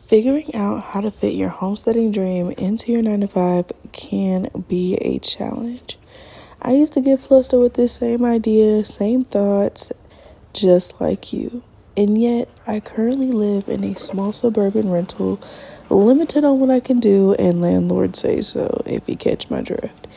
Figuring out how to fit your homesteading dream into your 9 to 5 can be a challenge. I used to get flustered with this same idea, same thoughts, just like you. And yet, I currently live in a small suburban rental, limited on what I can do, and landlords say so, if you catch my drift.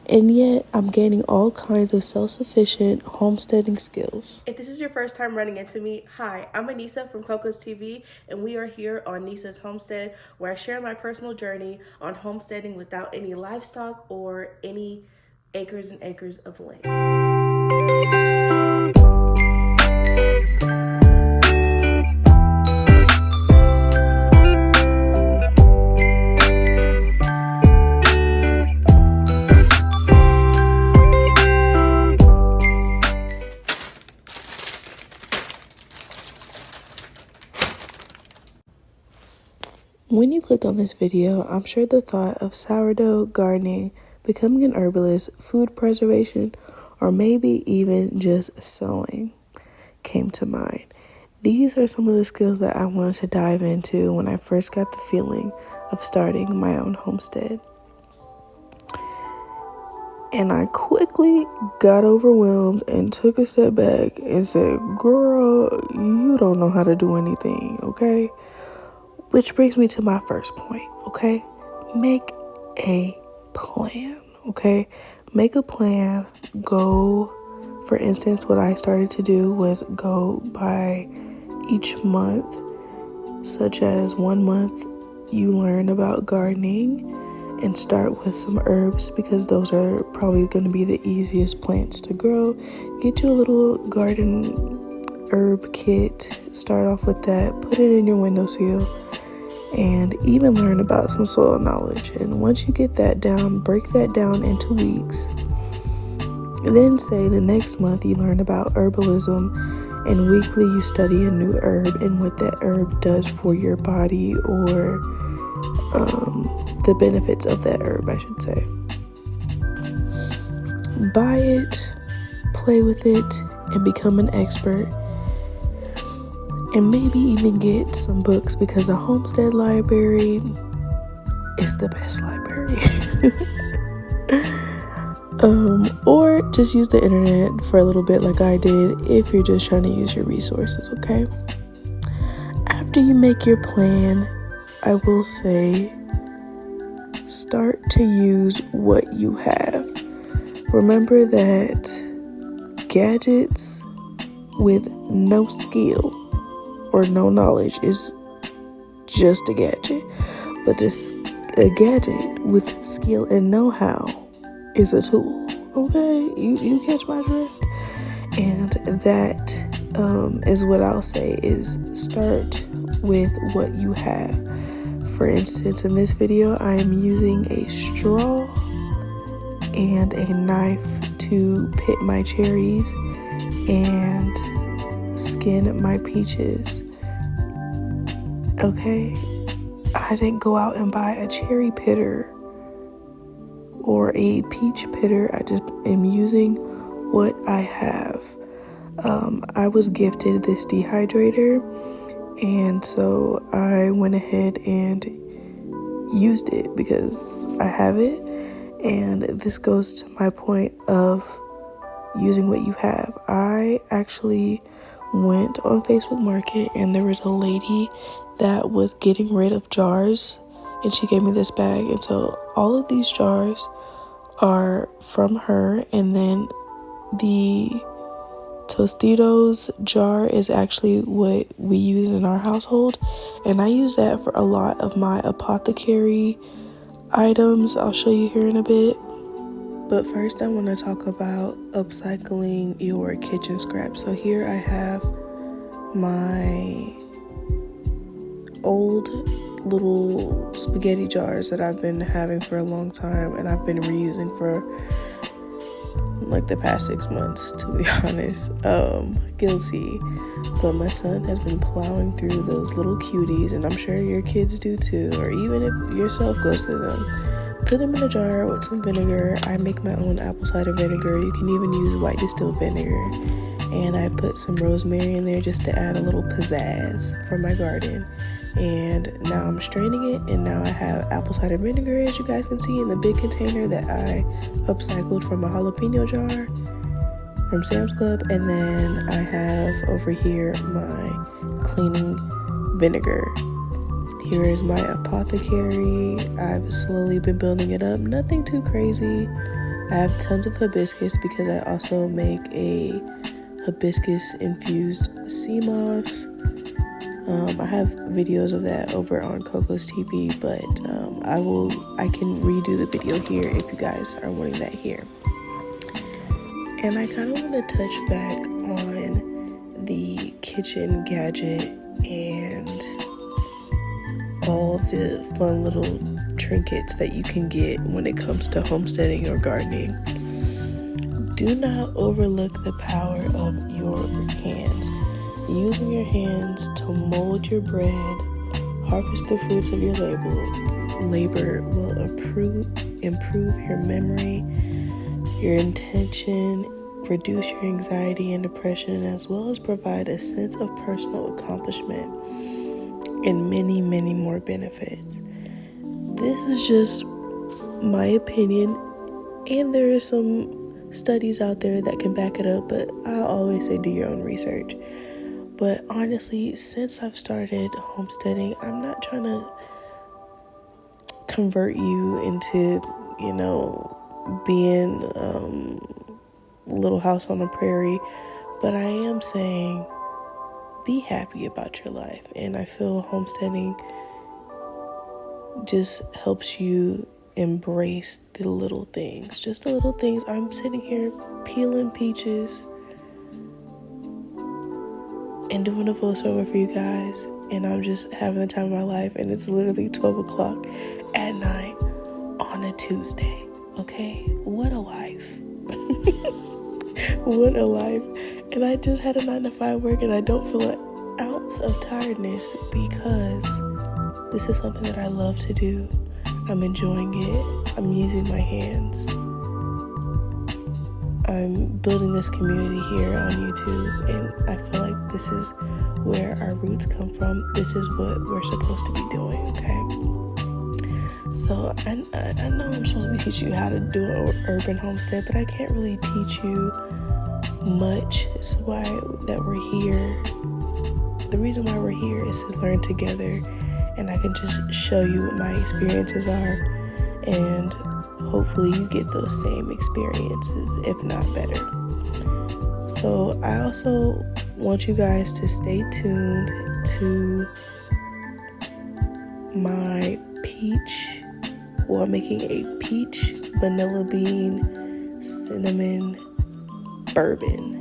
And yet, I'm gaining all kinds of self-sufficient homesteading skills. If this is your first time running into me, hi, I'm Anissa from COCO'S TV, and we are here on NYSSA'S Homestead, where I share my personal journey on homesteading without any livestock or any acres and acres of land. When you clicked on this video, I'm sure the thought of sourdough, gardening, becoming an herbalist, food preservation, or maybe even just sewing came to mind. These are some of the skills that I wanted to dive into when I first got the feeling of starting my own homestead. And I quickly got overwhelmed and took a step back and said, girl, you don't know how to do anything, okay? Which brings me to my first point, okay? Make a plan, okay? Make a plan. Go, for instance, what I started to do was go by each month, such as 1 month you learn about gardening and start with some herbs because those are probably going to be the easiest plants to grow. Get you a little garden herb kit, start off with that, put it in your windowsill, and even learn about some soil knowledge. And once you get that down, break that down into weeks. Then say the next month you learn about herbalism, and weekly you study a new herb and what that herb does for your body, or the benefits of that herb, I should say. Buy it, play with it, and become an expert. And maybe even get some books, because the homestead library is the best library. Or just use the internet for a little bit like I did if you're just trying to use your resources, okay? After you make your plan, I will say start to use what you have. Remember that gadgets with no skill or no knowledge is just a gadget, but a gadget with skill and know-how is a tool. Okay, you catch my drift. And that is what I'll say is start with what you have. For instance, in this video, I am using a straw and a knife to pit my cherries and skin my peaches. Okay, I didn't go out and buy a cherry pitter or a peach pitter. I just am using what I have. I was gifted this dehydrator, and so I went ahead and used it because I have it. And this goes to my point of using what you have. I actually went on Facebook Market, and there was a lady that was getting rid of jars, and she gave me this bag. And so all of these jars are from her, and then the Tostitos jar is actually what we use in our household, and I use that for a lot of my apothecary items. I'll show you here in a bit. But first I want to talk about upcycling your kitchen scraps. So here I have my old little spaghetti jars that I've been having for a long time, and I've been reusing for like the past 6 months, to be honest. Guilty. But my son has been plowing through those little cuties, and I'm sure your kids do too, or even if yourself goes through them. Put them in a jar with some vinegar. I make my own apple cider vinegar. You can even use white distilled vinegar. And I put some rosemary in there just to add a little pizzazz for my garden. And now I'm straining it, and now I have apple cider vinegar, as you guys can see, in the big container that I upcycled from a jalapeno jar from Sam's Club. And then I have over here my cleaning vinegar. Here is my apothecary. I've slowly been building it up, nothing too crazy. I have tons of hibiscus because I also make a hibiscus infused sea moss. I have videos of that over on COCO'S TV, but I can redo the video here if you guys are wanting that here. And I kind of want to touch back on the kitchen gadget and all the fun little trinkets that you can get when it comes to homesteading or gardening. Do not overlook the power of your hands. Using your hands to mold your bread, harvest the fruits of your labor will improve your memory, your intention, reduce your anxiety and depression, as well as provide a sense of personal accomplishment and many, many more benefits. This is just my opinion, and there are some studies out there that can back it up, but I always say do your own research. But honestly, since I've started homesteading, I'm not trying to convert you into, being Little House on the Prairie, but I am saying be happy about your life. And I feel homesteading just helps you embrace the little things, just the little things. I'm sitting here peeling peaches and doing a voiceover for you guys, and I'm just having the time of my life, and it's literally 12 o'clock at night on a Tuesday. Okay, what a life. What a life. And I just had a 9-to-5 work, and I don't feel an ounce of tiredness because this is something that I love to do. I'm enjoying it. I'm using my hands. I'm building this community here on YouTube, and I feel like this is where our roots come from. This is what we're supposed to be doing, okay? So I know I'm supposed to be teaching you how to do an urban homestead, but I can't really teach you much. It's why that we're here. The reason why we're here is to learn together, and I can just show you what my experiences are, and hopefully you get those same experiences, if not better. So I also want you guys to stay tuned to my peach. Well, I'm making a peach, vanilla bean, cinnamon bourbon.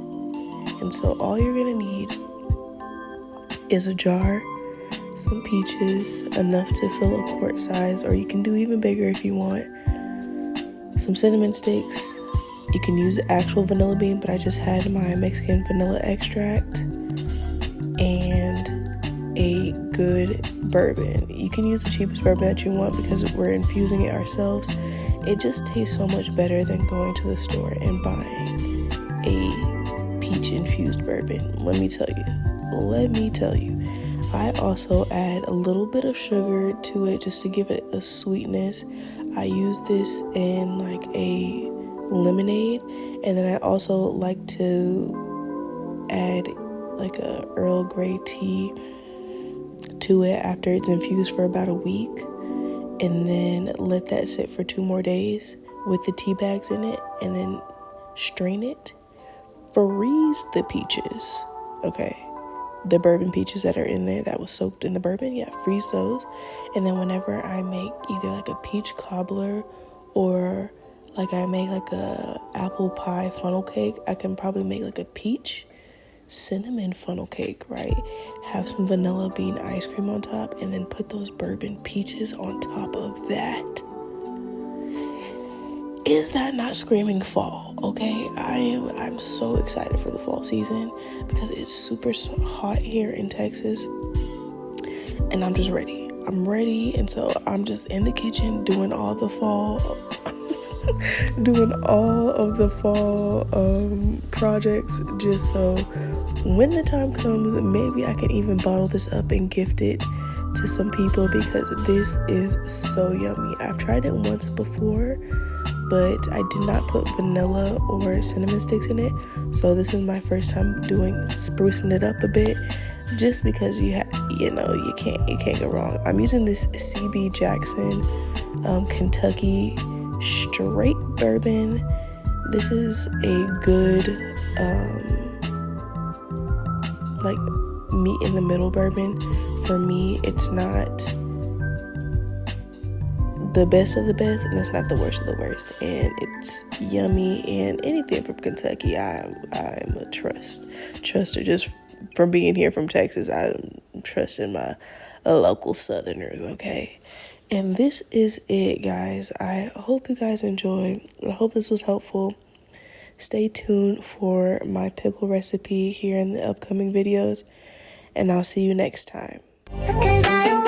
And so all you're gonna need is a jar, some peaches, enough to fill a quart size, or you can do even bigger if you want. Some cinnamon sticks. You can use the actual vanilla bean, but I just had my Mexican vanilla extract, and a good bourbon. You can use the cheapest bourbon that you want because we're infusing it ourselves. It just tastes so much better than going to the store and buying a peach infused bourbon. Let me tell you. I also add a little bit of sugar to it just to give it a sweetness. I use this in like a lemonade, and then I also like to add like a Earl Grey tea to it after it's infused for about a week, and then let that sit for 2 more days with the tea bags in it, and then strain it. Freeze the peaches, okay? The bourbon peaches that are in there that was soaked in the bourbon, freeze those. And then whenever I make either like a peach cobbler or like I make like a apple pie funnel cake, I can probably make like a peach cinnamon funnel cake, right? Have some vanilla bean ice cream on top, and then put those bourbon peaches on top of that. Is that not screaming fall? Okay, I'm so excited for the fall season because it's super hot here in Texas, and I'm just ready. I'm ready, and so I'm just in the kitchen doing all the fall projects, just so when the time comes, maybe I can even bottle this up and gift it to some people because this is so yummy. I've tried it once before, but I did not put vanilla or cinnamon sticks in it. So this is my first time sprucing it up a bit, just because you can't go wrong. I'm using this CB Jackson Kentucky straight bourbon. This is a good like meet in the middle bourbon. For me, it's not the best of the best, and it's not the worst of the worst, and it's yummy. And anything from Kentucky, I'm a truster. Just from being here from Texas, I'm trusting my local Southerners. Okay, and this is it, guys. I hope you guys enjoyed. I hope this was helpful. Stay tuned for my pickle recipe here in the upcoming videos, and I'll see you next time. 'Cause I don't